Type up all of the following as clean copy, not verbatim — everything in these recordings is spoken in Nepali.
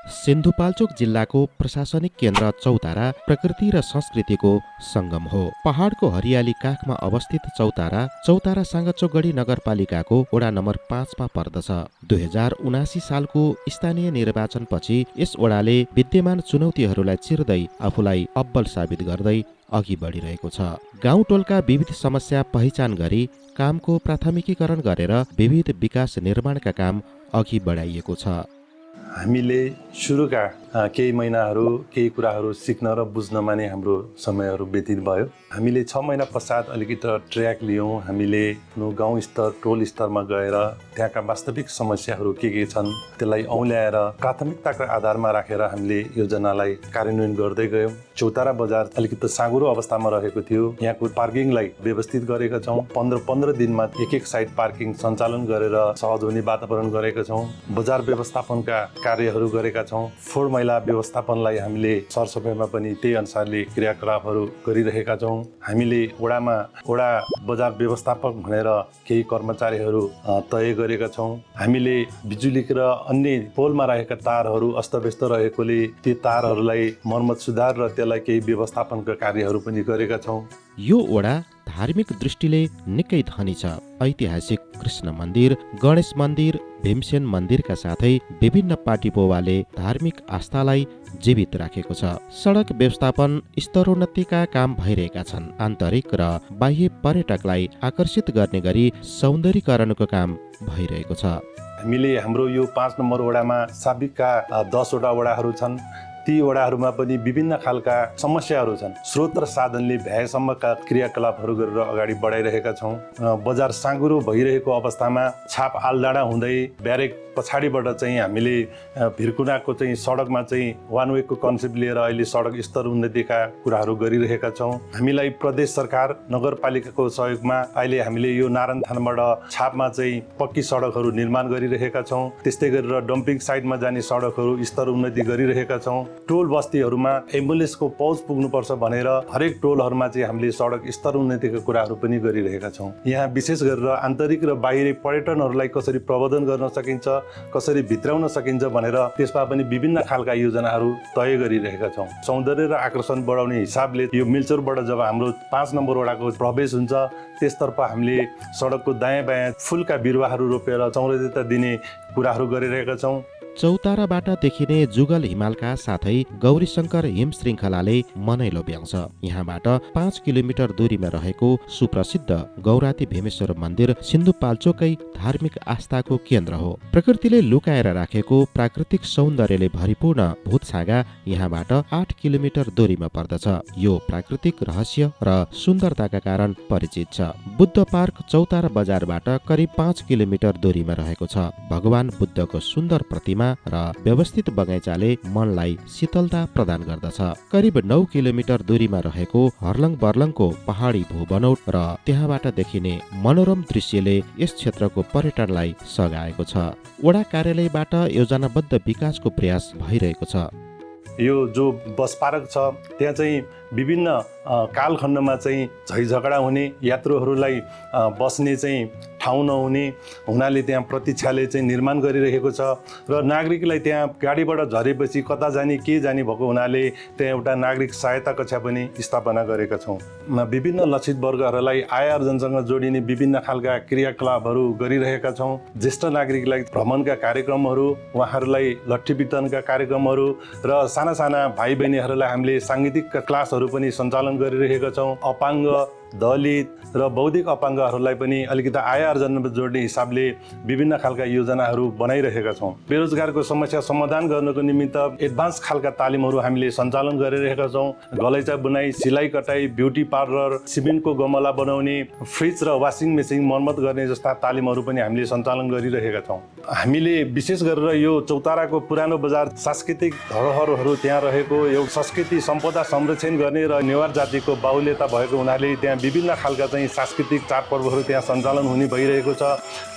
सिन्धुपाल्चोक जिल्लाको प्रशासनिक केन्द्र चौतारा प्रकृति र संस्कृतिको सङ्गम हो। पहाडको हरियाली काखमा अवस्थित चौतारा चौतारा साँगाचोकगढी नगरपालिकाको वडा नम्बर 5मा पर्दछ। 2079 सालको स्थानीय निर्वाचनपछि यस वडाले विद्यमान चुनौतीहरूलाई चिर्दै आफूलाई अब्बल साबित गर्दै अघि बढिरहेको छ। गाउँ टोलका विविध समस्या पहिचान गरी कामको प्राथमिकीकरण गरेर विविध विकास निर्माणका काम अघि बढाइएको छ। हामीले सुरुका केही महिनाहरू केही कुराहरू सिक्न र बुझ्नमा नै हाम्रो समयहरू व्यतीत भयो। हामीले 6 महिना पश्चात अलिकति ट्र्याक लियौँ। हामीले गाउँ स्तर टोल स्तरमा गएर त्यहाँका वास्तविक समस्याहरू के छन् त्यसलाई औल्याएर प्राथमिकताको आधारमा राखेर हामीले योजनालाई कार्यान्वयन गर्दै गयौँ। चौतारा बजार अलिकति साँघुरो अवस्थामा रहेको थियो। यहाँको पार्किङलाई व्यवस्थित गरेका छौँ। 15 दिनमा एक साइड पार्किङ सञ्चालन गरेर सहज हुने वातावरण गरेका छौँ। बजार व्यवस्थापनका कार्यहरू गरेका छौँ। फोहोर मैला व्यवस्थापनलाई हामीले सरसफाइमा पनि त्यही अनुसारले क्रियाकलापहरू गरिरहेका छौँ। हामीले वडा बजार व्यवस्थापक भनेर केही कर्मचारीहरू तय गरेका छौँ। हामीले बिजुली र अन्य पोलमा रहेका तारहरू अस्तव्यस्त रहेकोले ती तारहरूलाई मर्मत सुधार र त्यसलाई केही व्यवस्थापनका कार्यहरू पनि गरेका छौँ। यो वडा धार्मिक दृष्टिले निकै धनी छ। ऐतिहासिक कृष्ण मन्दिर, गणेश मन्दिर, भीमसेन मन्दिरका साथै विभिन्न पाटीपोवाले धार्मिक आस्थालाई जीवित राखेको छ। सडक व्यवस्थापन स्तरोन्नतिका काम भइरहेका छन्। आन्तरिक र बाह्य पर्यटकलाई आकर्षित गर्ने गरी सौन्दर्यीकरणको काम भइरहेको छ। हामीले हाम्रो यो 5 नम्बर वडामा साबिकका 10 वटा वडाहरू छन्। ती वडाहरूमा पनि विभिन्न खालका समस्याहरू छन्। स्रोत र साधनले भ्याएसम्मका क्रियाकलापहरू गरेर अगाडि बढाइरहेका छौँ। बजार साँघुरो भइरहेको अवस्थामा छाप आलडाँडा हुँदै ब्यारेक पछाडिबाट चाहिँ हामीले भिरकुनाको चाहिँ सडकमा चाहिँ वान वेको कन्सेप्ट लिएर अहिले सडक स्तर उन्नतिका कुराहरू गरिरहेका छौँ। हामीलाई प्रदेश सरकार नगरपालिकाको सहयोगमा अहिले हामीले यो नारायणथानबाट छापमा चाहिँ पक्की सडकहरू निर्माण गरिरहेका छौँ। त्यस्तै गरेर डम्पिङ साइडमा जाने सडकहरू स्तर उन्नति गरिरहेका छौँ। टोल बस्तीहरूमा एम्बुलेन्सको पहुँच पुग्नुपर्छ भनेर हरेक टोलहरूमा चाहिँ हामीले सडक स्तर उन्नतिका कुराहरू पनि गरिरहेका छौँ। यहाँ विशेष गरेर आन्तरिक र बाहिरी पर्यटनहरूलाई कसरी प्रबन्धन गर्न सकिन्छ, कसरी भित्राउन सकिन्छ भनेर त्यसमा पनि विभिन्न खालका योजनाहरू तय गरिरहेका छौँ। सौन्दर्य र आकर्षण बढाउने हिसाबले यो मिलचोरबाट जब हाम्रो 5 नम्बर वडाको प्रवेश हुन्छ त्यसतर्फ हामीले सडकको दायाँ बायाँ फुलका बिरुवाहरू रोपेर सौन्दर्यता दिने कुराहरू गरिरहेका छौँ। चौताराबाट देखिने जुगल हिमालका साथै गौरीशङ्कर हिम श्रृङ्खलाले मनै लोभ्याउँछ। यहाँबाट 5 किलोमिटर दूरीमा रहेको सुप्रसिद्ध गौराती भीमेश्वर मन्दिर सिन्धुपाल्चोकै धार्मिक आस्थाको केन्द्र हो। प्रकृतिले लुकाएर राखेको प्राकृतिक सौन्दर्यले भरिपूर्ण भूतसागा यहाँबाट 8 किलोमिटर दूरीमा पर्दछ। यो प्राकृतिक रहस्य र सुन्दरताका कारण परिचित छ। बुद्ध पार्क चौतारा बजारबाट करिब 5 किलोमिटर दूरीमा रहेको छ। भगवान बुद्धको सुन्दर प्रतिमा र व्यवस्थित बगैँचाले मनलाई शीतलता प्रदान गर्दछ। करिब 9 किलोमिटर दूरीमा रहेको हर्लङ बर्लङको पहाडी भूबनौट र त्यहाँबाट देखिने मनोरम दृश्यले यस क्षेत्रको पर्यटनलाई सघाएको छ। वडा कार्यालयबाट योजनाबद्ध विकासको प्रयास भइरहेको छ। यो जो बस पार्क छ त्यहाँ चाहिँ विभिन्न कालखण्डमा चाहिँ झैझगडा हुने, यात्रुहरूलाई बस्ने चाहिँ ठाउँ नहुने हुनाले त्यहाँ प्रतीक्षालय चाहिँ निर्माण गरिरहेको छ र नागरिकलाई त्यहाँ गाडीबाट झरेपछि कता जाने के जाने भएको हुनाले त्यहाँ एउटा नागरिक सहायता कक्षा पनि स्थापना गरेका छौँ। विभिन्न लक्षित वर्गहरूलाई आय आर्जनसँग जोडिने विभिन्न खालका क्रियाकलापहरू गरिरहेका छौँ। ज्येष्ठ नागरिकलाई भ्रमणका कार्यक्रमहरू, उहाँहरूलाई लट्ठी वितरणका कार्यक्रमहरू र साना साना भाइ बहिनीहरूलाई हामीले साङ्गीतिक क्लासहरू पनि सञ्चालन गरिरहेका छौँ। अपाङ्ग, दलित र बौद्धिक अपाङ्गहरूलाई पनि अलिकति आय आर्जनमा जोड्ने हिसाबले विभिन्न खालका योजनाहरू बनाइरहेका छौँ। बेरोजगारको समस्या समाधान गर्नको निमित्त एडभान्स खालका तालिमहरू हामीले सञ्चालन गरिरहेका छौँ। गलैँचा बुनाइ, सिलाइ कटाइ, ब्युटी पार्लर, सिमेन्टको गमला बनाउने, फ्रिज र वासिङ मेसिन मर्मत गर्ने जस्ता तालिमहरू पनि हामीले सञ्चालन गरिरहेका छौँ। हामीले विशेष गरेर यो चौताराको पुरानो बजार सांस्कृतिक धरोहरहरू त्यहाँ रहेको यो संस्कृति सम्पदा संरक्षण गर्ने र नेवार जातिको बाहुल्यता भएको हुनाले त्यहाँ त्यहाँ विभिन्न खालका चाहिँ सांस्कृतिक चाडपर्वहरू त्यहाँ सञ्चालन हुने भइरहेको छ।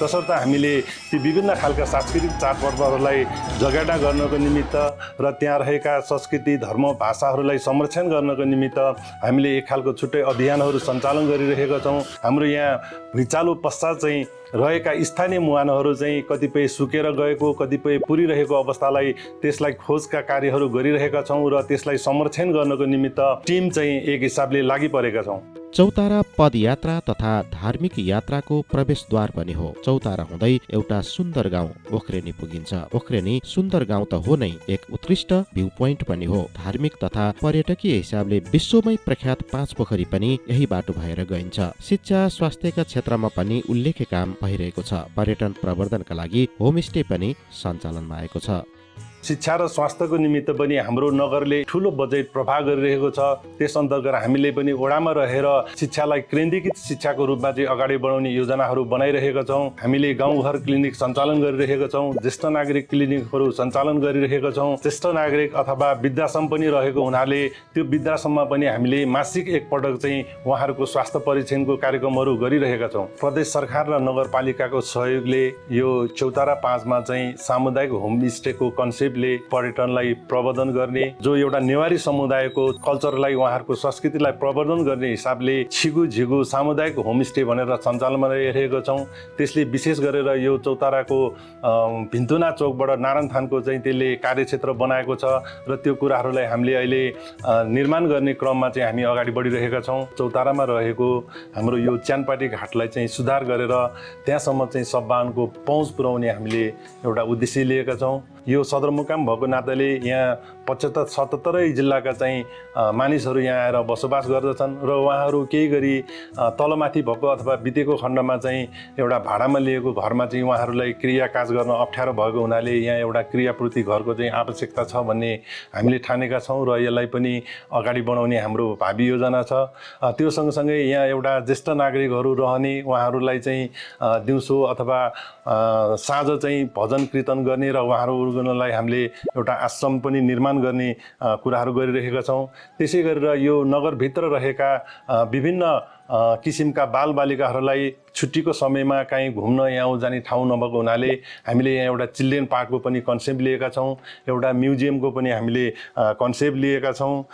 तसर्थ हामीले ती विभिन्न खालका सांस्कृतिक चाडपर्वहरूलाई जगेडा गर्नको निमित्त र त्यहाँ रहेका संस्कृति धर्म भाषाहरूलाई संरक्षण गर्नको निमित्त हामीले एक खालको छुट्टै अभियानहरू सञ्चालन गरिरहेका छौँ। हाम्रो यहाँ भुइँचालो पश्चात चाहिँ रहेका स्थानीय मुहानहरू चाहिँ कतिपय सुकेर गएको, कतिपय पुरिरहेको अवस्थालाई त्यसलाई खोजका कार्यहरू गरिरहेका छौँ र त्यसलाई संरक्षण गर्नको निमित्त टिम चाहिँ एक हिसाबले लागि परेका छौँ। चौतारा पदयात्रा तथा धार्मिक यात्राको प्रवेशद्वार पनि हो। चौतारा हुँदै एउटा सुन्दर गाउँ ओख्रेनी पुगिन्छ। ओख्रेनी सुन्दर गाउँ त हो नै, एक उत्कृष्ट भ्यू पोइन्ट पनि हो। धार्मिक तथा पर्यटकीय हिसाबले विश्वमै प्रख्यात 5 पोखरी पनि यही बाटो भएर गइन्छ। शिक्षा स्वास्थ्यका क्षेत्रमा पनि उल्लेख्य काम भइरहेको छ। पर्यटन प्रवर्धनका लागि होमस्टे पनि सञ्चालनमा आएको छ। शिक्षा र स्वास्थ्यको निमित्त पनि हाम्रो नगरले ठुलो बजेट प्रभाव गरिरहेको छ। त्यस अन्तर्गत हामीले पनि वडामा रहेर शिक्षालाई केन्द्रीकृत शिक्षाको रूपमा चाहिँ अगाडि बढाउने योजनाहरू बनाइरहेका छौँ। हामीले गाउँघर क्लिनिक सञ्चालन गरिरहेका छौँ, ज्येष्ठ नागरिक क्लिनिकहरू सञ्चालन गरिरहेका छौँ। ज्येष्ठ नागरिक अथवा वृद्धाश्रम पनि रहेको हुनाले त्यो वृद्धाश्रममा पनि हामीले मासिक एकपटक चाहिँ उहाँहरूको स्वास्थ्य परीक्षणको कार्यक्रमहरू गरिरहेका छौँ। प्रदेश सरकार र नगरपालिकाको सहयोगले यो चौतारा 5 मा चाहिँ सामुदायिक होमस्टेको कन्सेप्ट पर्यटनलाई प्रवर्धन गर्ने, जो एउटा नेवारी समुदायको कल्चरलाई उहाँहरूको संस्कृतिलाई प्रवर्धन गर्ने हिसाबले छिगु झिगु सामुदायिक होमस्टे भनेर सञ्चालनमा रहेको छौँ। त्यसले विशेष गरेर यो चौताराको भिन्तुना चौकबाट नारायणथानको चाहिँ त्यसले कार्यक्षेत्र बनाएको छ र त्यो कुराहरूलाई हामीले अहिले निर्माण गर्ने क्रममा चाहिँ हामी अगाडि बढिरहेका छौँ। चौतारामा रहेको हाम्रो यो च्यानपाटी घाटलाई चाहिँ सुधार गरेर त्यहाँसम्म चाहिँ सब्बानको पहुँच पुर्याउने हामीले एउटा उद्देश्य लिएका छौँ। यो सदरमुकाम भएको नाताले यहाँ 75-77 जिल्लाका चाहिँ मानिसहरू यहाँ आएर बसोबास गर्दछन् र उहाँहरू केही गरी तलमाथि भएको अथवा बितेको खण्डमा चाहिँ एउटा भाडामा लिएको घरमा चाहिँ उहाँहरूलाई क्रियाकाज गर्न अप्ठ्यारो भएको हुनाले यहाँ एउटा क्रियापूर्ति घरको चाहिँ आवश्यकता छ भन्ने हामीले ठानेका छौँ र यसलाई पनि अगाडि बढाउने हाम्रो भावी योजना छ। त्यो सँगसँगै यहाँ एउटा ज्येष्ठ नागरिकहरू रहने, उहाँहरूलाई चाहिँ दिउँसो अथवा साँझ चाहिँ भजन कीर्तन गर्ने र उहाँहरूलाई हामीले एउटा आश्रम पनि निर्माण गर्ने कुराहरू गरिरहेका छौँ। त्यसै गरेर यो नगरभित्र रहेका विभिन्न किसिमका बालबालिकाहरूलाई छुट्टीको समयमा कहीँ घुम्न यहाँ जाने ठाउँ नभएको हुनाले हामीले यहाँ एउटा चिल्ड्रेन पार्कको पनि कन्सेप्ट लिएका छौँ, एउटा म्युजियमको पनि हामीले कन्सेप्ट लिएका छौँ।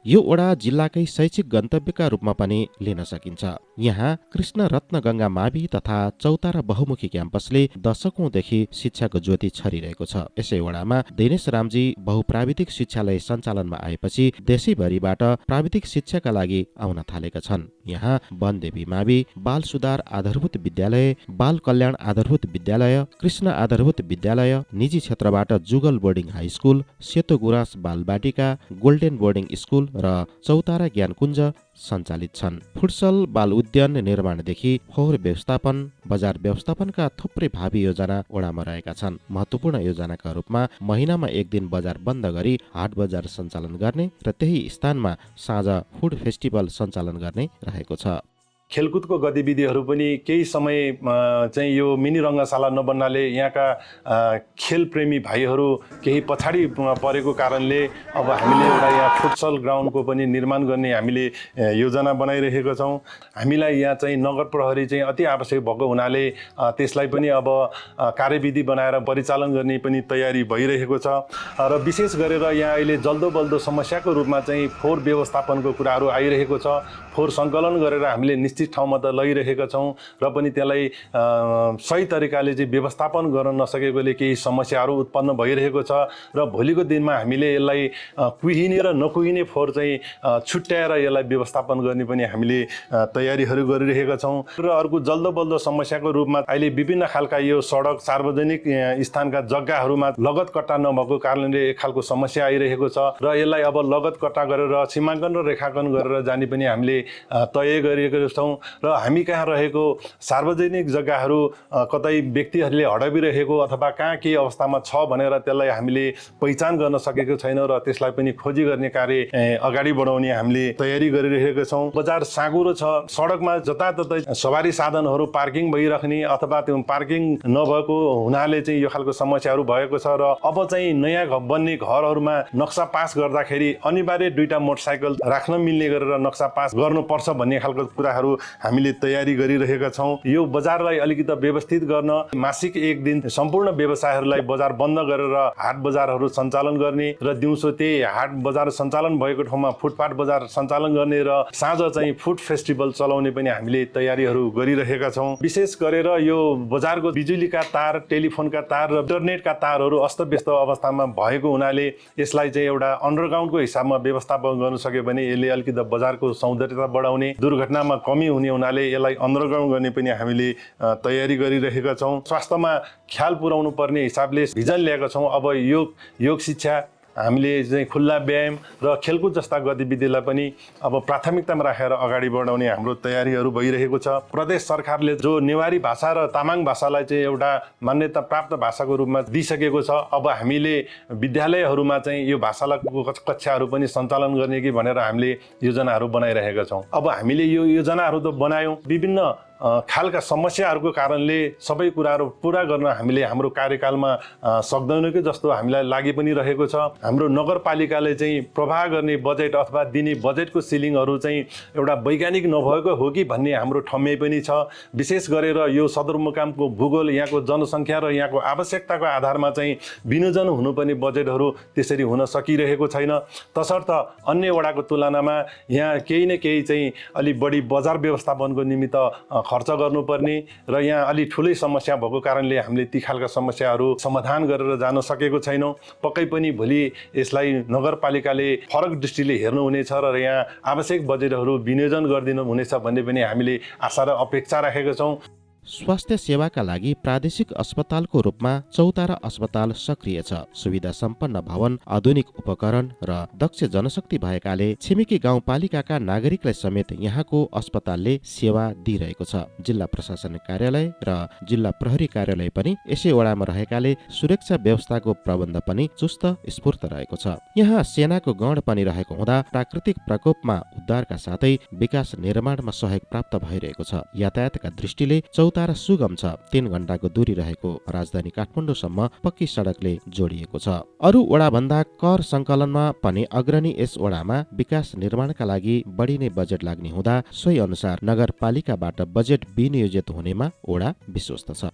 यो वडा जिल्लाकै शैक्षिक गन्तव्यका रूपमा पनि लिन सकिन्छ। यहाँ कृष्ण रत्न गङ्गा मावि तथा चौतारा बहुमुखी क्याम्पसले दशकौंदेखि शिक्षाको ज्योति छरिरहेको छ। यसै वडामा दिनेश रामजी बहुप्राविधिक शिक्षालय सञ्चालनमा आएपछि देशैभरिबाट प्राविधिक शिक्षाका लागि आउन थालेका छन्। यहाँ वनदेवी मावि, बाल सुधार आधारभूत विद्यालय, बाल कल्याण आधारभूत विद्यालय, कृष्ण आधारभूत विद्यालय, निजी क्षेत्रबाट जुगल बोर्डिङ हाई स्कुल, सेतो गुराँस बालबाटिका, गोल्डेन बोर्डिङ स्कुल र चौतारा ज्ञानकुञ्ज सञ्चालित छन्। फुटसल बाल उद्यान निर्माणदेखि फोहोर व्यवस्थापन, बजार व्यवस्थापनका थुप्रै भावी योजना वडामा रहेका छन्। महत्त्वपूर्ण योजनाका रूपमा महिनामा 1 दिन बजार बन्द गरी हाट बजार सञ्चालन गर्ने र त्यही स्थानमा साँझ फुड फेस्टिभल सञ्चालन गर्ने रहेको छ। खेलकुदको गतिविधिहरू पनि केही समय चाहिँ यो मिनी रङ्गशाला नबन्नाले यहाँका खेल प्रेमी भाइहरू केही पछाडि परेको कारणले अब हामीले एउटा यहाँ फुटसल ग्राउन्डको पनि निर्माण गर्ने हामीले योजना बनाइरहेका छौँ। हामीलाई यहाँ चाहिँ नगर प्रहरी चाहिँ अति आवश्यक भएको हुनाले त्यसलाई पनि अब कार्यविधि बनाएर परिचालन गर्ने पनि तयारी भइरहेको छ र विशेष गरेर यहाँ अहिले जल्दो बल्दो समस्याको रूपमा चाहिँ फोहोर व्यवस्थापनको कुराहरू आइरहेको छ। फोहोर सङ्कलन गरेर हामीले निश्चित ठाउँमा त लगिरहेका छौँ र पनि त्यसलाई सही तरिकाले चाहिँ व्यवस्थापन गर्न नसकेकोले केही समस्याहरू उत्पन्न भइरहेको छ र भोलिको दिनमा हामीले यसलाई कुहिने र नकुहिने फोहोर चाहिँ छुट्याएर यसलाई व्यवस्थापन गर्ने पनि हामीले तयारीहरू गरिरहेका छौँ। र अर्को जल्दो बल्दो समस्याको रूपमा अहिले विभिन्न खालका यो सडक सार्वजनिक स्थानका जग्गाहरूमा लगत कट्टा नभएको कारणले एक खालको समस्या आइरहेको छ र यसलाई अब लगत कट्टा गरेर सीमाङ्कन र रेखाङ्कन गरेर जाने पनि हामीले तय गरिएको छौँ छौँ र हामी कहाँ रहेको सार्वजनिक जग्गाहरू कतै व्यक्तिहरूले हडपिरहेको अथवा कहाँ के अवस्थामा छ भनेर त्यसलाई हामीले पहिचान गर्न सकेको छैनौँ र त्यसलाई पनि खोजी गर्ने कार्य अगाडि बढाउने हामीले तयारी गरिरहेका छौँ। बजार साँघुरो छ, सडकमा जताततै सवारी साधनहरू पार्किङ भइराख्ने अथवा त्यो पार्किङ नभएको हुनाले चाहिँ यो खालको समस्याहरू भएको छ र अब चाहिँ नयाँ बन्ने घरहरूमा नक्सा पास गर्दाखेरि अनिवार्य 2टा मोटरसाइकल राख्न मिल्ने गरेर नक्सा पास गर्नुपर्छ भन्ने खालको कुराहरू हामीले तयारी गरिरहेका छौँ। यो बजारलाई अलिकति व्यवस्थित गर्न मासिक 1 दिन सम्पूर्ण व्यवसायहरूलाई बजार बन्द गरेर हाट बजारहरू सञ्चालन गर्ने र दिउँसो त्यही हाट बजार सञ्चालन भएको ठाउँमा फुटपाथ बजार सञ्चालन गर्ने र साँझ चाहिँ फुड फेस्टिभल चलाउने पनि हामीले तयारीहरू गरिरहेका छौँ। विशेष गरेर यो बजारको बिजुलीका तार, टेलिफोनका तार र इन्टरनेटका तारहरू अस्तव्यस्त अवस्थामा भएको हुनाले यसलाई चाहिँ एउटा अन्डरग्राउन्डको हिसाबमा व्यवस्थापन गर्न सक्यो भने यसले अलिकति बजारको सौन्दर्यता बढाउने, दुर्घटनामा कमी हुने हुनाले यसलाई अन्डरग्राउन्ड गर्ने पनि हामीले तयारी गरिरहेका छौँ। स्वास्थ्यमा ख्याल पुर्याउनु पर्ने हिसाबले भिजन ल्याएका छौँ। अब योग शिक्षा हामीले चाहिँ खुल्ला व्यायाम र खेलकुद जस्ता गतिविधिलाई पनि अब प्राथमिकतामा राखेर अगाडि बढाउने हाम्रो तयारीहरू भइरहेको छ। प्रदेश सरकारले जो नेवारी भाषा र तामाङ भाषालाई चाहिँ एउटा मान्यता प्राप्त भाषाको रूपमा दिइसकेको छ, अब हामीले विद्यालयहरूमा चाहिँ यो भाषालाई कक्षाहरू पनि सञ्चालन गर्ने कि भनेर हामीले योजनाहरू बनाइरहेका छौँ। अब हामीले यो योजनाहरू त बनायौँ, विभिन्न खालका समस्याहरूको कारणले सबै कुराहरू पुरा गर्न हामीले हाम्रो कार्यकालमा सक्दैनौँ कि जस्तो हामीलाई लागि पनि रहेको छ। हाम्रो नगरपालिकाले चाहिँ प्रवाह गर्ने बजेट अथवा दिने बजेटको सिलिङहरू चाहिँ एउटा वैज्ञानिक नभएको हो कि भन्ने हाम्रो ठम्याइ पनि छ। विशेष गरेर यो सदरमुकामको भूगोल, यहाँको जनसङ्ख्या र यहाँको आवश्यकताको आधारमा चाहिँ विनियोजन हुनुपर्ने बजेटहरू त्यसरी हुन सकिरहेको छैन। तसर्थ अन्य वडाको तुलनामा यहाँ केही न केही चाहिँ अलि बढी बजार व्यवस्थापनको निमित्त खर्च गर्नुपर्ने र यहाँ अलि ठुलै समस्या भएको कारणले हामीले ती खालका समस्याहरू समाधान गरेर जान सकेको छैनौँ। पक्कै पनि भोलि यसलाई नगरपालिकाले फरक दृष्टिले हेर्नुहुनेछ र यहाँ आवश्यक बजेटहरू विनियोजन गरिदिनु हुनेछ भन्ने पनि हामीले आशा र अपेक्षा राखेका छौँ। स्वास्थ्य सेवाका लागि प्रादेशिक अस्पतालको रूपमा चौतारा अस्पताल सक्रिय छ। सुविधा सम्पन्न भवन, आधुनिक उपकरण र दक्ष जनशक्ति भएकाले छिमेकी गाउँपालिकाका नागरिकलाई समेत यहाँको अस्पतालले सेवा दिइरहेको छ। जिल्ला प्रशासन कार्यालय र जिल्ला प्रहरी कार्यालय पनि यसै वडामा रहेकाले सुरक्षा व्यवस्थाको प्रबन्ध पनि चुस्त स्फूर्त रहेको छ। यहाँ सेनाको गण पनि रहेको हुँदा प्राकृतिक प्रकोपमा उद्धारका साथै विकास निर्माणमा सहयोग प्राप्त भइरहेको छ। यातायातका दृष्टिले चौतारा सुगम छ। 3 घण्टाको दूरी रहेको राजधानी काठमाडौँसम्म पक्की सडकले जोडिएको छ। अरू वडाभन्दा कर सङ्कलनमा पनि अग्रणी यस वडामा विकास निर्माणका लागि बढी नै बजेट लाग्ने हुँदा सोही अनुसार नगरपालिकाबाट बजेट विनियोजित हुनेमा वडा विश्वस्त छ।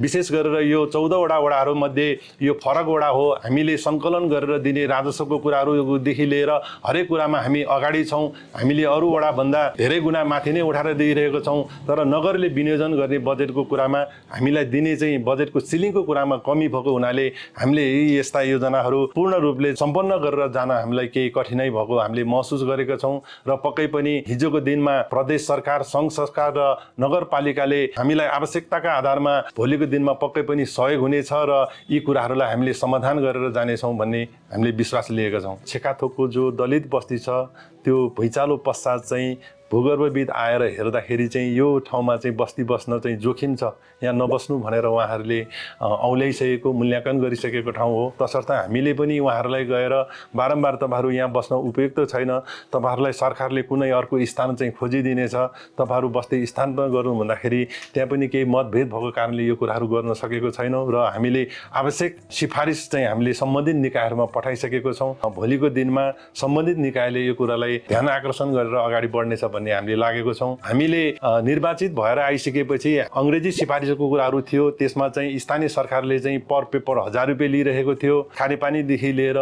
विशेष गरेर यो 14 वटा वडाहरूमध्ये यो फरक वडा हो। हामीले सङ्कलन गरेर दिने राजस्वको कुराहरूदेखि लिएर हरेक कुरामा हामी अगाडि छौँ। हामीले अरू वडाभन्दा धेरै गुणा माथि नै उठाएर दिइरहेको छौँ। तर नगरले विनियोजन गर्ने बजेटको कुरामा हामीलाई दिने चाहिँ बजेटको सिलिङको कुरामा कमी भएको हुनाले हामीले यस्ता योजनाहरू पूर्ण रूपले सम्पन्न गरेर जान हामीलाई केही कठिनाइ भएको हामीले महसुस गरेका छौँ। र पक्कै पनि हिजोको दिनमा प्रदेश सरकार, सङ्घ सरकार र नगरपालिकाले हामीलाई आवश्यकताका आधारमा भोलिको दिनमा पक्कै पनि सहयोग हुनेछ र यी कुराहरूलाई हामीले समाधान गरेर जानेछौँ भन्ने हामीले विश्वास लिएका छौँ। छेकाथोकको जो दलित बस्ती छ त्यो भुइँचालो पश्चात चाहिँ भूगर्भविद आएर हेर्दाखेरि चाहिँ यो ठाउँमा चाहिँ बस्ती बस्न चाहिँ जोखिम छ, यहाँ नबस्नु भनेर उहाँहरूले औल्याइसकेको, मूल्याङ्कन गरिसकेको ठाउँ हो। तसर्थ हामीले पनि उहाँहरूलाई गएर बारम्बार तपाईँहरू यहाँ बस्न उपयुक्त छैन, तपाईँहरूलाई सरकारले कुनै अर्को स्थान चाहिँ खोजिदिनेछ, तपाईँहरू बस्दै स्थानान्तरण गर्नु भन्दाखेरि त्यहाँ पनि केही मतभेद भएको कारणले यो कुराहरू गर्न सकेको छैनौँ र हामीले आवश्यक सिफारिस चाहिँ हामीले सम्बन्धित निकायहरूमा पठाइसकेको छौँ। भोलिको दिनमा सम्बन्धित निकायले यो कुरालाई ध्यान आकर्षण गरेर अगाडि बढ्नेछ भन्ने हामीले लागेको छौँ। हामीले निर्वाचित भएर आइसकेपछि अङ्ग्रेजी सिफारिसको कुराहरू थियो, त्यसमा चाहिँ स्थानीय सरकारले चाहिँ पर पेपर 1000 रुपियाँ लिइरहेको थियो। खानेपानीदेखि लिएर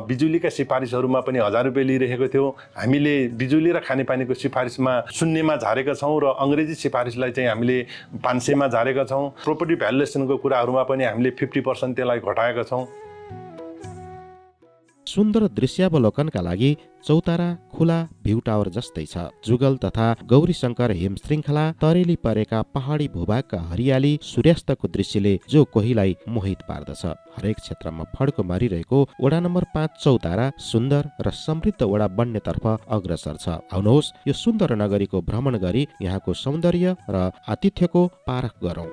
बिजुलीका सिफारिसहरूमा पनि 1000 रुपियाँ लिइरहेको थियो। हामीले बिजुली र खानेपानीको सिफारिसमा 0 झारेका छौँ र अङ्ग्रेजी सिफारिसलाई चाहिँ हामीले 500 झारेका छौँ। प्रोपर्टी भ्यालुएसनको कुराहरूमा पनि हामीले 50% त्यसलाई घटाएका छौँ। सुन्दर दृश्यावलोकनका लागि चौतारा खुला भ्यू टावर जस्तै छ। जुगल तथा गौरीशंकर हिम श्रृङ्खला तरेली परेका पहाडी भूभागका हरियाली सूर्यास्तको दृश्यले जो कोहीलाई मोहित पार्दछ। हरेक क्षेत्रमा फड्को मारिरहेको वडा नम्बर 5 चौतारा सुन्दर र समृद्ध वडा बन्नेतर्फ अग्रसर छ। आउनुहोस् यो सुन्दर नगरीको भ्रमण गरी यहाँको सौन्दर्य र आतिथ्यको पारख गरौँ।